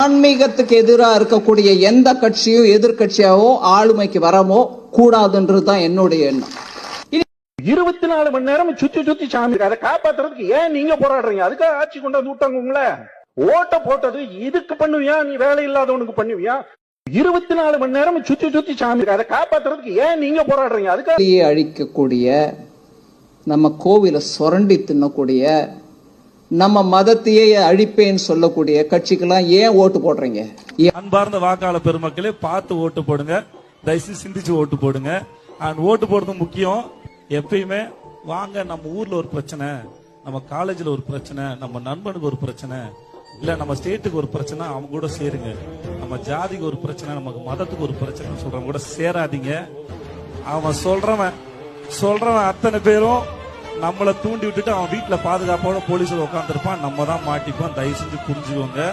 ஆன்மீகத்துக்கு எதிராக இருக்கக்கூடிய எந்த கட்சியோ எதிர்கட்சியாவோ ஆளுமைக்கு வரமோ கூடாதுன்றதுதான் என்னுடைய எண்ணம். 24 மணி நேரம் சுத்தி சாமி அதை காப்பாத்துறதுக்கு ஏன் நீங்க போராடுறீங்க? அதுக்காக ஆட்சி கொண்டு வந்து விட்டாங்க உங்களை. ஓட்ட போட்டது இதுக்கு பண்ணுவியா? நீ வேலை இல்லாதவனுக்கு பண்ணுவியா? 24 மணி நேரம் சுத்தி சாமி அதை காப்பாத்துறதுக்கு ஏன் நீங்க போராடுறீங்க? அதுக்காக அழிக்கக்கூடிய, நம்ம கோவிலை சுரண்டி தின்னக்கூடிய, நம்ம மதத்தையே அழிப்பேன்னு சொல்லக்கூடிய கட்சிக்கெல்லாம் ஏன் ஓட்டு போடுறீங்க? அன்பார்ந்த வாக்காளர் பெருமக்களே, பார்த்து ஓட்டு போடுங்க. தயவுசெய்து சிந்திச்சு ஓட்டு போடுங்க. ஓட்டு போடுறது முக்கியம். எப்பயுமே வாங்க, நம்ம ஊர்ல ஒரு பிரச்சனை, நம்ம காலேஜ்ல ஒரு பிரச்சனை, நம்ம நண்பனுக்கு ஒரு பிரச்சனை, இல்ல நம்ம ஸ்டேட்டுக்கு ஒரு பிரச்சனை, அவங்க கூட சேருங்க. நம்ம ஜாதிக்கு ஒரு பிரச்சனை, நமக்கு மதத்துக்கு ஒரு பிரச்சனை சொல்றவங்க கூட சேராதீங்க. அவன் சொல்றவன் அத்தனை பேரும் நம்மளை தூண்டி விட்டுட்டு அவன் வீட்டுல பாதுகாப்போட போலீஸ் உட்காந்துருப்பான். நம்ம தான் மாட்டிப்போம். தயவு செஞ்சு புரிஞ்சுக்கோங்க.